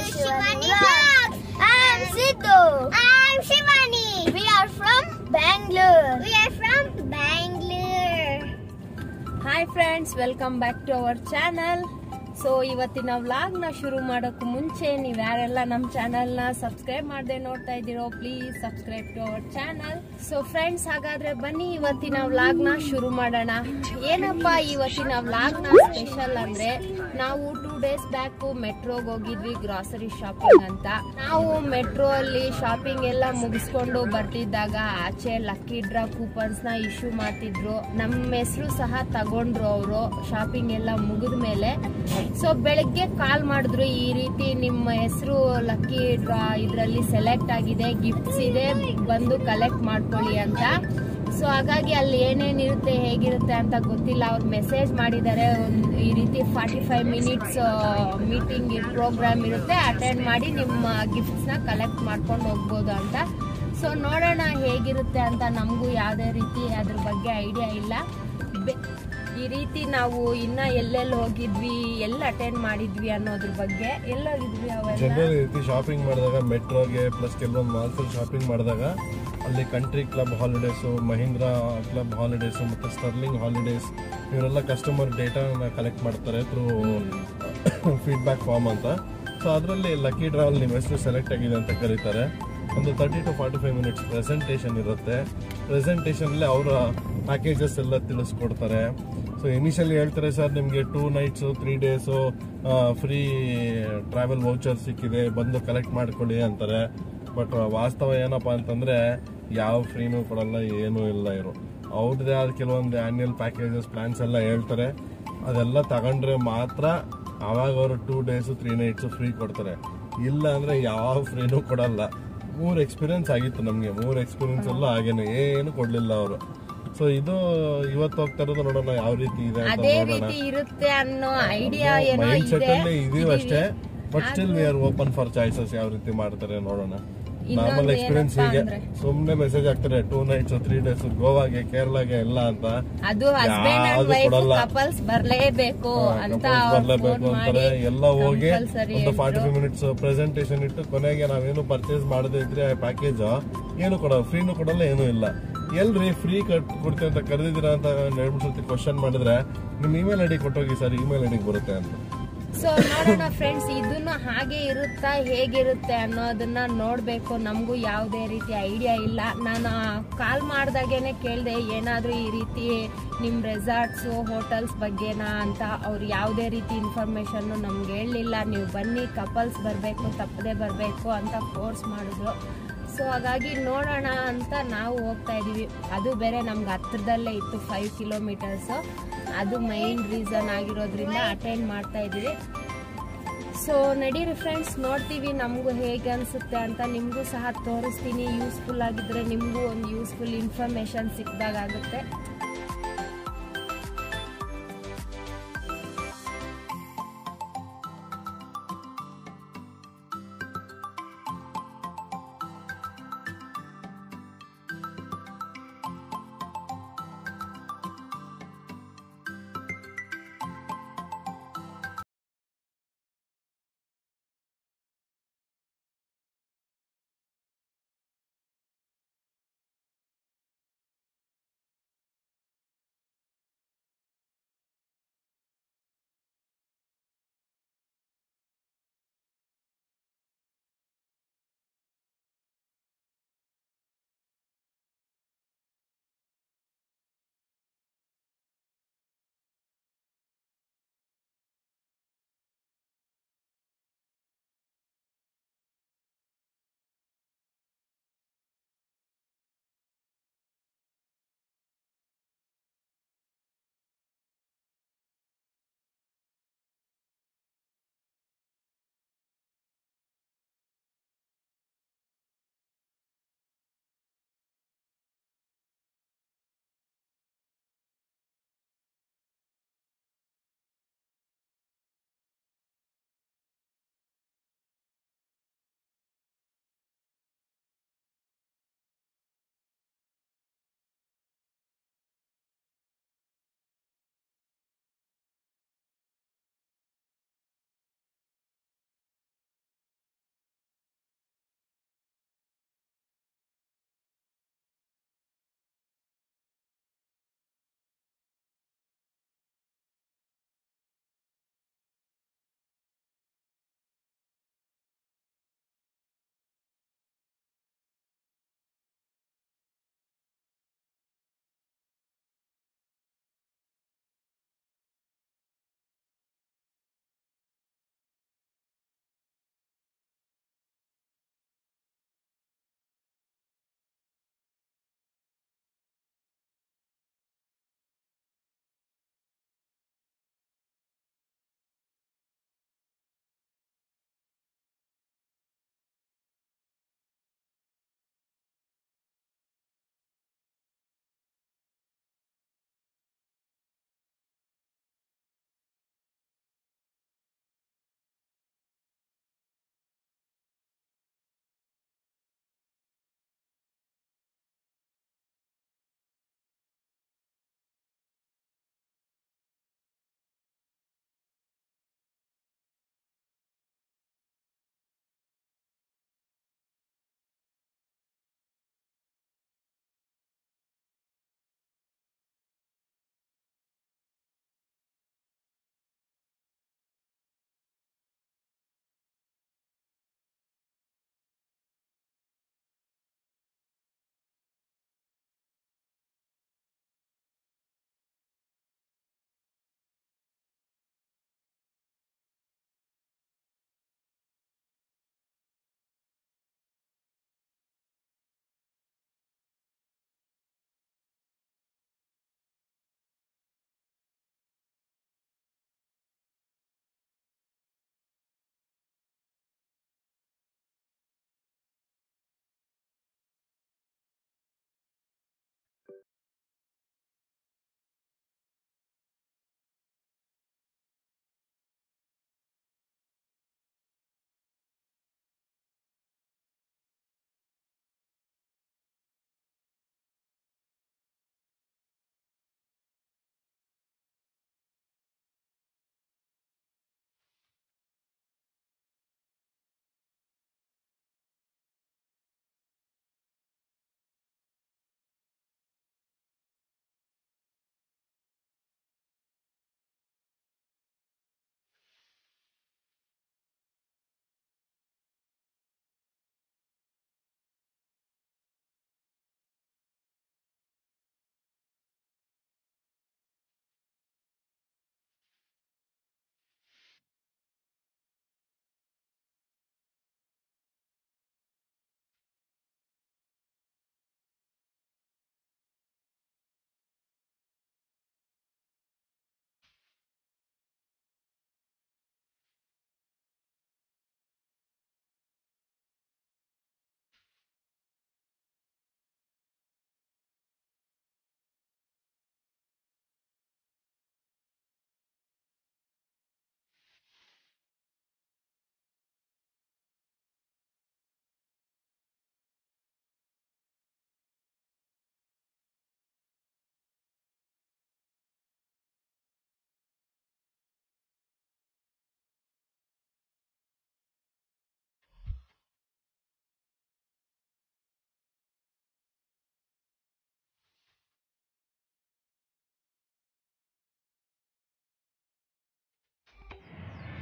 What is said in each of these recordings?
Shivani Vlogs. I'm Sidhu. I'm Shivani. We are from Bangalore. Hi friends, welcome back to our channel. So ಇವತ್ತಿನ vlog ನ ಶುರು ಮಾಡೋಕ್ಕೂ ಮುಂಚೆ ನೀವು ಯಾರೆಲ್ಲ ನಮ್ಮ ಚಾನೆಲ್ ನ ಸಬ್ಸ್ಕ್ರೈಬ್ ಮಾಡದೆ ನೋಡ್ತಾ ಇದ್ದೀರೋ please subscribe to our channel. So friends, ಹಾಗಾದ್ರೆ ಬನ್ನಿ ಇವತ್ತಿನ ವ್ಲಾಗ್ ನ ಶುರು ಮಾಡೋಣ. ಏನಪ್ಪಾ ಇವತ್ತಿನ ವ್ಲಾಗ್ ನ ಸ್ಪೆಷಲ್ ಅಂದ್ರೆ, ನಾವು 2 days ಬ್ಯಾಕ್ ಮೆಟ್ರೋಗೆ ಹೋಗಿದ್ವಿ ಗ್ರಾಸರಿ ಶಾಪಿಂಗ್ ಅಂತ. ನಾವು ಮೆಟ್ರೋ ಅಲ್ಲಿ ಶಾಪಿಂಗ್ ಎಲ್ಲ ಮುಗಿಸ್ಕೊಂಡು ಬರ್ತಿದ್ದಾಗ ಆಚೆ ಲಕ್ಕಿ ಡ್ರಾ ಕೂಪನ್ಸ್ ನ ಇಶ್ಯೂ ಮಾಡ್ತಿದ್ರು. ನಮ್ಮ ಹೆಸರು ಸಹ ತಗೊಂಡ್ರು ಅವರು ಶಾಪಿಂಗ್ ಎಲ್ಲ ಮುಗಿದ ಮೇಲೆ. ಸೊ ಬೆಳಗ್ಗೆ ಕಾಲ್ ಮಾಡಿದ್ರು, ಈ ರೀತಿ ನಿಮ್ಮ ಹೆಸರು ಲಕ್ಕಿ ಡ್ರಾ ಇದರಲ್ಲಿ ಸೆಲೆಕ್ಟ್ ಆಗಿದೆ, ಗಿಫ್ಟ್ಸ್ ಇದೆ, ಬಂದು ಕಲೆಕ್ಟ್ ಮಾಡ್ಕೊಳ್ಳಿ ಅಂತ. ಸೊ ಹಾಗಾಗಿ ಅಲ್ಲಿ ಏನೇನಿರುತ್ತೆ ಹೇಗಿರುತ್ತೆ ಅಂತ ಗೊತ್ತಿಲ್ಲ. ಅವ್ರು ಮೆಸೇಜ್ ಮಾಡಿದ್ದಾರೆ, ಈ ರೀತಿ 45 minutes ಮೀಟಿಂಗ್ ಪ್ರೋಗ್ರಾಮ್ ಇರುತ್ತೆ, ಅಟೆಂಡ್ ಮಾಡಿ ನಿಮ್ಮ ಗಿಫ್ಟ್ಸ್ ನ ಕಲೆಕ್ಟ್ ಮಾಡ್ಕೊಂಡು ಹೋಗ್ಬೋದು ಅಂತ. ಸೊ ನೋಡೋಣ ಹೇಗಿರುತ್ತೆ ಅಂತ. ನಮಗೂ ಯಾವುದೇ ರೀತಿ ಅದ್ರ ಬಗ್ಗೆ ಐಡಿಯಾ ಇಲ್ಲ. ಈ ರೀತಿ ನಾವು ಇನ್ನ ಎಲ್ಲೆಲ್ಲಿ ಹೋಗಿದ್ವಿ, ಎಲ್ಲ ಅಟೆಂಡ್ ಮಾಡಿದ್ವಿ ಅನ್ನೋದ್ರ ಬಗ್ಗೆ. ಎಲ್ಲೋಗಿದ್ವಿ ಜನರಲ್ ರೀತಿ ಶಾಪಿಂಗ್ ಮಾಡಿದಾಗ ಮೆಟ್ರೋಗೆ ಪ್ಲಸ್ ಕೆಲವೊಂದು ಮಾಲ್ಸ್ ಶಾಪಿಂಗ್ ಮಾಡಿದಾಗ ಅಲ್ಲಿ country club holidays, Mahindra club holidays ಮತ್ತೆ ಸ್ಟರ್ಲಿಂಗ್ ಹಾಲಿಡೇಸ್ ಇವರೆಲ್ಲ ಕಸ್ಟಮರ್ ಡೇಟಾನ ಕಲೆಕ್ಟ್ ಮಾಡ್ತಾರೆ ಥ್ರೂ ಫೀಡ್ಬ್ಯಾಕ್ ಫಾರ್ಮ್ ಅಂತ. ಸೊ ಅದರಲ್ಲಿ ಲಕ್ಕಿ ಡ್ರಾ ಅಲ್ಲಿ ನಿಮ್ಮ ಹೆಸರು ಸೆಲೆಕ್ಟ್ ಆಗಿದೆ ಅಂತ ಕರೀತಾರೆ. ಒಂದು 30 to 45 minutes ಪ್ರೆಸೆಂಟೇಷನ್ ಇರುತ್ತೆ. ಪ್ರೆಸೆಂಟೇಷನ್ಲಿ ಅವರ ಪ್ಯಾಕೇಜಸ್ ಎಲ್ಲ ತಿಳಿಸ್ಕೊಡ್ತಾರೆ. ಸೊ ಇನಿಷಿಯಲಿ ಹೇಳ್ತಾರೆ, ಸರ್ ನಿಮಗೆ 2 nights 3 days free travel voucher ಸಿಕ್ಕಿದೆ, ಬಂದು ಕಲೆಕ್ಟ್ ಮಾಡ್ಕೊಳ್ಳಿ ಅಂತಾರೆ. ಬಟ್ ವಾಸ್ತವ ಏನಪ್ಪಾ ಅಂತಂದ್ರೆ ಯಾವ ಫ್ರೀನೂ ಕೊಡಲ್ಲ, ಏನೂ ಇಲ್ಲ. ಇವರು ಅವ್ರದ್ದೇ ಆದ ಕೆಲವೊಂದು ಆನ್ಯುವಲ್ ಪ್ಯಾಕೇಜಸ್ ಪ್ಲಾನ್ಸ್ ಎಲ್ಲ ಹೇಳ್ತಾರೆ. ಅದೆಲ್ಲ ತಗೊಂಡ್ರೆ ಮಾತ್ರ ಆವಾಗ ಅವರು 2 days 3 nights ಫ್ರೀ ಕೊಡ್ತಾರೆ. ಇಲ್ಲ ಅಂದ್ರೆ ಯಾವ ಫ್ರೀನೂ ಕೊಡಲ್ಲ. 3 ಎಕ್ಸ್ಪೀರಿಯನ್ಸ್ ಆಗಿತ್ತು ನಮ್ಗೆ. 3 ಎಕ್ಸ್ಪೀರಿಯನ್ಸ್ ಎಲ್ಲ ಹಾಗೇನೆ, ಏನು ಕೊಡ್ಲಿಲ್ಲ ಅವರು. ಸೊ ಇದು ಇವತ್ತು ಹೋಗ್ತಾ ಇರೋದು, ನೋಡೋಣ ಯಾವ ರೀತಿ ಇದೆ ಅಂತ ನೋಡೋಣ. ಇರುತ್ತೆ ಅನ್ನೋ ಐಡಿಯಾ ಏನೋ ಮೈಂಡ್ ಸೆಟ್ ಇದೆ. ಅಲ್ಲಿ ಇದೀವಿ ಅಷ್ಟೇ. But still we are open for choices. ಯಾವ ರೀತಿ ಮಾಡ್ತಾರೆ ನೋಡೋಣ. ನಾರ್ಮಲ್ ಎಕ್ಸ್ಪೀರಿಯನ್ಸ್ ಹೀಗೆ ಸುಮ್ನೆ ಮೆಸೇಜ್ ಹಾಕ್ತಾರೆ 2 nights 3 days ಗೋವಾಗೆ ಕೇರಳಗೆ ಎಲ್ಲ ಅಂತ. ಅದು ಹಸ್ಬೆಂಡ್ ಅಂಡ್ ವೈಫ್ ಕಪಲ್ಸ್ ಬರ್ಲೇಬೇಕು ಅಂತ ಅಂತಾರೆ. ಎಲ್ಲ ಹೋಗಿ ಒಂದು 45 minutes ಪ್ರೆಸೆಂಟೇಷನ್ ಇಟ್ಟು ಕೊನೆಗೆ ನಾವೇನು ಪರ್ಚೇಸ್ ಮಾಡದೇ ಇದ್ರೆ ಪ್ಯಾಕೇಜ್ ಏನು ಕೊಡಲ್ಲ, ಫ್ರೀನು ಕೊಡಲ್ಲ, ಏನೂ ಇಲ್ಲ. ಎಲ್ರಿ ಫ್ರೀ ಕೊಡ್ತೀವಿ ಅಂತ ಕರೆದಿದ್ದೀರಾ ಅಂತ 2-3 ಸತಿ ಕ್ವಶನ್ ಮಾಡಿದ್ರೆ ನಿಮ್ ಇಮೇಲ್ ಐಡಿ ಕೊಟ್ಟೋಗಿ ಸರ್, ಇಮೇಲ್ ಐಡಿಗೆ ಬರುತ್ತೆ ಅಂತ. ಸೊ ನೋಡೋಣ ಫ್ರೆಂಡ್ಸ್, ಇದನ್ನು ಹಾಗೆ ಇರುತ್ತಾ ಹೇಗಿರುತ್ತೆ ಅನ್ನೋದನ್ನ ನೋಡ್ಬೇಕು. ನಮಗೂ ಯಾವುದೇ ರೀತಿ ಐಡಿಯಾ ಇಲ್ಲ. ನಾನು ಕಾಲ್ ಮಾಡಿದಾಗೇನೆ ಕೇಳಿದೆ, ಏನಾದರೂ ಈ ರೀತಿ ನಿಮ್ಮ ರೆಸಾರ್ಟ್ಸು ಹೋಟೆಲ್ಸ್ ಬಗ್ಗೆನಾ ಅಂತ. ಅವ್ರು ಯಾವುದೇ ರೀತಿ ಇನ್ಫಾರ್ಮೇಶನ್ ನಮ್ಗೆ ಹೇಳಲಿಲ್ಲ. ನೀವು ಬನ್ನಿ, ಕಪಲ್ಸ್ ಬರಬೇಕು, ತಪ್ಪದೆ ಬರಬೇಕು ಅಂತ ಫೋರ್ಸ್ ಮಾಡಿದ್ರು. ಸೊ ಹಾಗಾಗಿ ನೋಡೋಣ ಅಂತ ನಾವು ಹೋಗ್ತಾ ಇದೀವಿ. ಅದು ಬೇರೆ ನಮ್ಗೆ ಹತ್ರದಲ್ಲೇ ಇತ್ತು, 5 kilometers. ಅದು ಮೈನ್ ರೀಸನ್ ಆಗಿರೋದ್ರಿಂದ ಅಟೆಂಡ್ ಮಾಡ್ತಾ ಇದೀವಿ. ಸೊ ನಡೀರಿ ಫ್ರೆಂಡ್ಸ್, ನೋಡ್ತೀವಿ ನಮಗೂ ಹೇಗೆ ಅನಿಸುತ್ತೆ ಅಂತ. ನಿಮಗೂ ಸಹ ತೋರಿಸ್ತೀನಿ. ಯೂಸ್ಫುಲ್ ಆಗಿದ್ರೆ ನಿಮಗೂ ಒಂದು ಯೂಸ್ಫುಲ್ ಇನ್ಫಾರ್ಮೇಶನ್ ಸಿಕ್ಕಿದಾಗುತ್ತೆ.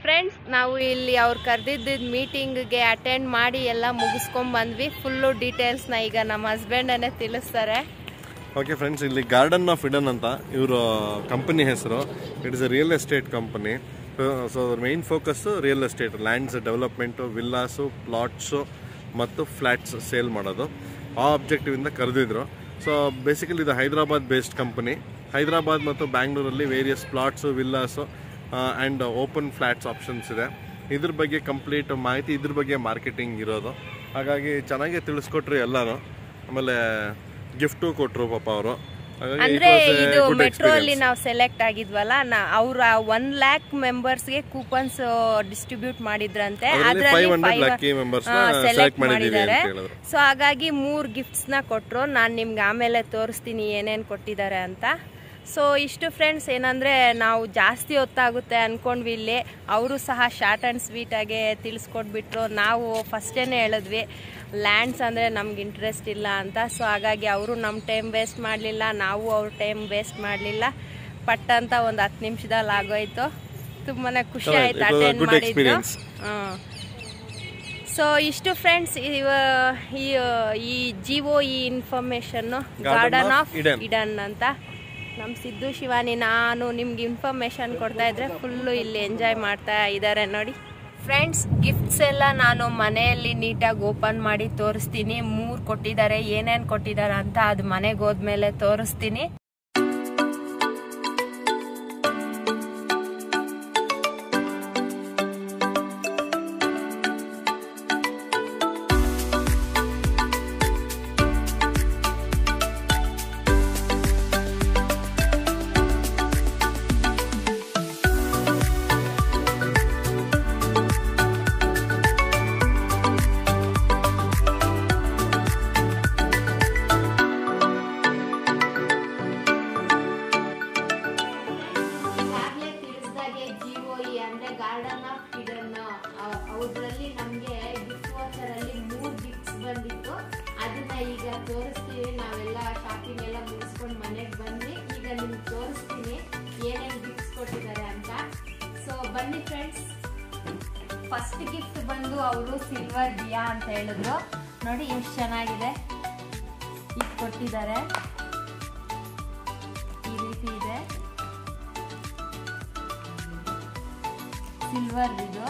ಫ್ರೆಂಡ್ಸ್, ನಾವು ಇಲ್ಲಿ ಅವ್ರು ಕರೆದಿದ್ದ ಮೀಟಿಂಗ್ಗೆ ಅಟೆಂಡ್ ಮಾಡಿ ಎಲ್ಲ ಮುಗಿಸ್ಕೊಂಡ್ ಬಂದ್ವಿ. ಫುಲ್ಲು ಡೀಟೇಲ್ಸ್ನ ಈಗ ನಮ್ಮ ಹಸ್ಬೆಂಡನ್ನೇ ತಿಳಿಸ್ತಾರೆ. ಓಕೆ ಫ್ರೆಂಡ್ಸ್, ಇಲ್ಲಿ ಗಾರ್ಡನ್ ಆಫ್ ಇಡನ್ ಅಂತ ಇವರು ಕಂಪನಿ ಹೆಸರು. It is a real estate company. So main focus real estate, lands development, villas, plots ಮತ್ತು ಫ್ಲ್ಯಾಟ್ಸ್ ಸೇಲ್ ಮಾಡೋದು. ಆ ಆಬ್ಜೆಕ್ಟಿವಿಂದ ಕರೆದಿದ್ರು. ಸೊ ಬೇಸಿಕಲಿ ಇದು ಹೈದರಾಬಾದ್ ಬೇಸ್ಡ್ ಕಂಪನಿ. ಹೈದರಾಬಾದ್ ಮತ್ತು ಬ್ಯಾಂಗ್ಳೂರಲ್ಲಿ various plots, villas and open flats options ಇದೆ. ಇದ್ರ ಬಗ್ಗೆ ಕಂಪ್ಲೀಟ್ ಮಾಹಿತಿ, ಇದ್ರ ಬಗ್ಗೆ ಮಾರ್ಕೆಟಿಂಗ್ ಇರೋದು. ಹಾಗಾಗಿ ಚೆನ್ನಾಗಿ ತಿಳಿಸ್ಕೊಟ್ರು ಎಲ್ಲರೂ. ಆಮೇಲೆ ಗಿಫ್ಟು ಕೊಟ್ಟರು ಪಾಪ ಅವರು. ಅಂದ್ರೆ ಇದು ಮೆಟ್ರೋ ಅಲ್ಲಿ ನಾವು ಸೆಲೆಕ್ಟ್ ಆಗಿದ್ವಲ್ಲ, ಅವ್ರ 1 lakh ಮೆಂಬರ್ಸ್ಗೆ ಕೂಪನ್ಸ್ ಡಿಸ್ಟ್ರಿಬ್ಯೂಟ್ ಮಾಡಿದ್ರಂತೆ. ಅದ್ರಲ್ಲಿ ಸೆಲೆಕ್ಟ್ ಮಾಡಿದ್ದಾರೆ. ಸೊ ಹಾಗಾಗಿ 3 ಗಿಫ್ಟ್ಸ್ ನ ಕೊಟ್ರು. ನಾನು ನಿಮ್ಗೆ ಆಮೇಲೆ ತೋರಿಸ್ತೀನಿ ಏನೇನ್ ಕೊಟ್ಟಿದ್ದಾರೆ ಅಂತ. ಸೊ ಇಷ್ಟು ಫ್ರೆಂಡ್ಸ್, ಏನಂದ್ರೆ ನಾವು ಜಾಸ್ತಿ ಹೊತ್ತಾಗುತ್ತೆ ಅನ್ಕೊಂಡ್ವಿ. ಇಲ್ಲಿ ಅವರು ಸಹ ಶಾರ್ಟ್ ಆ್ಯಂಡ್ ಸ್ವೀಟಾಗೆ ತಿಳಿಸ್ಕೊಟ್ಬಿಟ್ರು. ನಾವು ಫಸ್ಟೇನೆ ಹೇಳಿದ್ವಿ ಲ್ಯಾಂಡ್ಸ್ ಅಂದರೆ ನಮ್ಗೆ ಇಂಟ್ರೆಸ್ಟ್ ಇಲ್ಲ ಅಂತ. ಸೊ ಹಾಗಾಗಿ ಅವರು ನಮ್ಮ ಟೈಮ್ ವೇಸ್ಟ್ ಮಾಡಲಿಲ್ಲ, ನಾವು ಅವ್ರ ಟೈಮ್ ವೇಸ್ಟ್ ಮಾಡಲಿಲ್ಲ. ಪಟ್ ಅಂತ ಒಂದು 10 ನಿಮಿಷದಲ್ಲಿ ಆಗೋಯ್ತು. ತುಂಬಾ ಖುಷಿ ಆಯ್ತು ಅಟೆಂಡ್ ಮಾಡಿದ್ದು. ಸೊ ಇಷ್ಟು ಫ್ರೆಂಡ್ಸ್, ಈ GOE information garden of Eden ಅಂತ. ನಮ್ಮ ಸಿದ್ದು, ಶಿವಾನಿ, ನಾನು ನಿಮ್ಗೆ ಇನ್ಫಾರ್ಮೇಶನ್ ಕೊಡ್ತಾ ಇದ್ರೆ ಫುಲ್ಲು ಇಲ್ಲಿ ಎಂಜಾಯ್ ಮಾಡ್ತಾ ಇದ್ದಾರೆ ನೋಡಿ. ಫ್ರೆಂಡ್ಸ್, ಗಿಫ್ಟ್ಸ್ ಎಲ್ಲ ನಾನು ಮನೆಯಲ್ಲಿ ನೀಟಾಗಿ ಓಪನ್ ಮಾಡಿ ತೋರಿಸ್ತೀನಿ. 3 ಕೊಟ್ಟಿದ್ದಾರೆ. ಏನೇನು ಕೊಟ್ಟಿದ್ದಾರೆ ಅಂತ ಅದು ಮನೆಗೆ ಹೋದ್ಮೇಲೆ ತೋರಿಸ್ತೀನಿ. ಗಾರ್ಡನ್ ಆಫ್ ಇಡನ್ ಅವರಲ್ಲಿ ನಮಗೆ ಗಿಫ್ಟ್ ವಾಚರ್ ಅಲ್ಲಿ 3 ಗಿಫ್ಟ್ಸ್ ಬಂದಿತ್ತು. ಅದನ್ನ ಈಗ ತೋರಿಸ್ತೀವಿ. ನಾವೆಲ್ಲ ಶಾಪಿಂಗ್ ಎಲ್ಲ ಮುಗಿಸ್ಕೊಂಡು ಮನೆಗೆ ಬಂದ್ವಿ. ಈಗ ನಿಮ್ಗೆ ತೋರಿಸ್ತೀನಿ ಏನೇನು ಗಿಫ್ಟ್ಸ್ ಕೊಟ್ಟಿದ್ದಾರೆ ಅಂತ. ಸೊ ಬನ್ನಿ ಫ್ರೆಂಡ್ಸ್. ಫಸ್ಟ್ ಗಿಫ್ಟ್ ಬಂದು ಅವರು ಸಿಲ್ವರ್ ದಿಯಾ ಅಂತ ಹೇಳಿದ್ರು. ನೋಡಿ ಎಷ್ಟು ಚೆನ್ನಾಗಿದೆ. ಇದು ಕೊಟ್ಟಿದ್ದಾರೆ. ಈ ರೀತಿ ಇದೆ ಸಿಲ್ವರ್ ಇದು.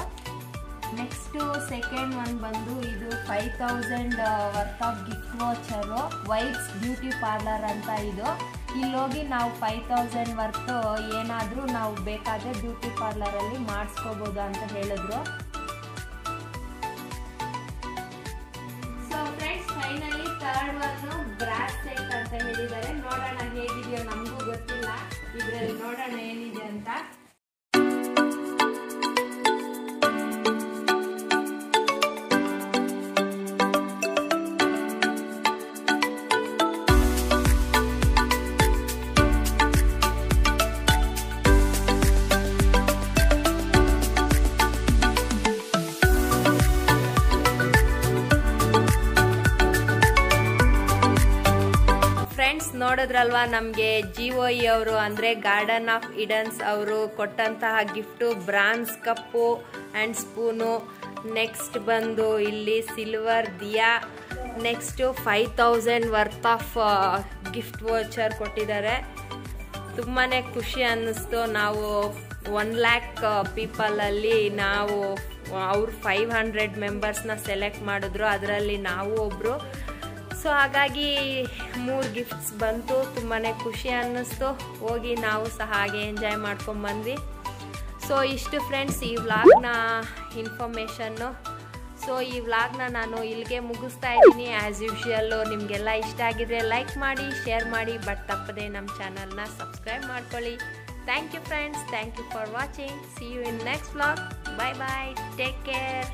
ನೆಕ್ಸ್ಟ್ ಸೆಕೆಂಡ್ ಒನ್ ಬಂದು ಇದು 5000 worth of gift voucher, vibes beauty parlour ಅಂತ. ಇದು ಇಲ್ಲೋಗಿ ನಾವು 5000 ವರ್ತ್ ಏನಾದರೂ ನಾವು ಬೇಕಾದರೆ ಬ್ಯೂಟಿ ಪಾರ್ಲರಲ್ಲಿ ಮಾಡಿಸ್ಕೋಬೋದು ಅಂತ ಹೇಳಿದ್ರು. So friends, finally third one brass set ಅಂತ ಹೇಳಿದ್ದಾರೆ. ನೋಡೋಣ ಹೇಗಿದೆಯೋ, ನಮಗೂ ಗೊತ್ತಿಲ್ಲ. ಇದರಲ್ಲಿ ನೋಡೋಣ ಏನಿದೆ ಅಂತ. ನೋಡಿದ್ರಲ್ವಾ, ನಮಗೆ GOE ಅವರು ಅಂದರೆ ಗಾರ್ಡನ್ ಆಫ್ ಇಡನ್ಸ್ ಅವರು ಕೊಟ್ಟಂತಹ gift bronze cup and spoon. Next ಬಂದು ಇಲ್ಲಿ silver diya. Next 5000 worth of gift voucher ಕೊಟ್ಟಿದ್ದಾರೆ. ತುಂಬಾ ಖುಷಿ ಅನ್ನಿಸ್ತು. ನಾವು 1 lakh ಪೀಪಲಲ್ಲಿ ನಾವು ಅವ್ರು 500 ಮೆಂಬರ್ಸ್ನ ಸೆಲೆಕ್ಟ್ ಮಾಡಿದ್ರು. ಅದರಲ್ಲಿ ನಾವು ಒಬ್ಬರು. ಸೊ ಹಾಗಾಗಿ 3 ಗಿಫ್ಟ್ಸ್ ಬಂತು. ತುಂಬಾ ಖುಷಿ ಅನ್ನಿಸ್ತು. ಹೋಗಿ ನಾವು ಸಹ ಹಾಗೆ ಎಂಜಾಯ್ ಮಾಡ್ಕೊಂಡು ಬಂದ್ವಿ. ಸೊ ಇಷ್ಟು ಫ್ರೆಂಡ್ಸ್ ಈ ವ್ಲಾಗ್ನ ಇನ್ಫಾರ್ಮೇಷನ್ನು. ಸೊ ಈ ವ್ಲಾಗ್ನ ನಾನು ಇಲ್ಲಿಗೆ ಮುಗಿಸ್ತಾ ಇದ್ದೀನಿ. ಆ್ಯಸ್ ಯೂಶುವಲ್ಲು ನಿಮಗೆಲ್ಲ ಇಷ್ಟ ಆಗಿದ್ರೆ ಲೈಕ್ ಮಾಡಿ, ಶೇರ್ ಮಾಡಿ, ಬಟ್ ತಪ್ಪದೆ ನಮ್ಮ ಚಾನಲ್ನ ಸಬ್ಸ್ಕ್ರೈಬ್ ಮಾಡ್ಕೊಳ್ಳಿ. Thank you friends. Thank you for watching. See you in next vlog. Bye bye. Take care.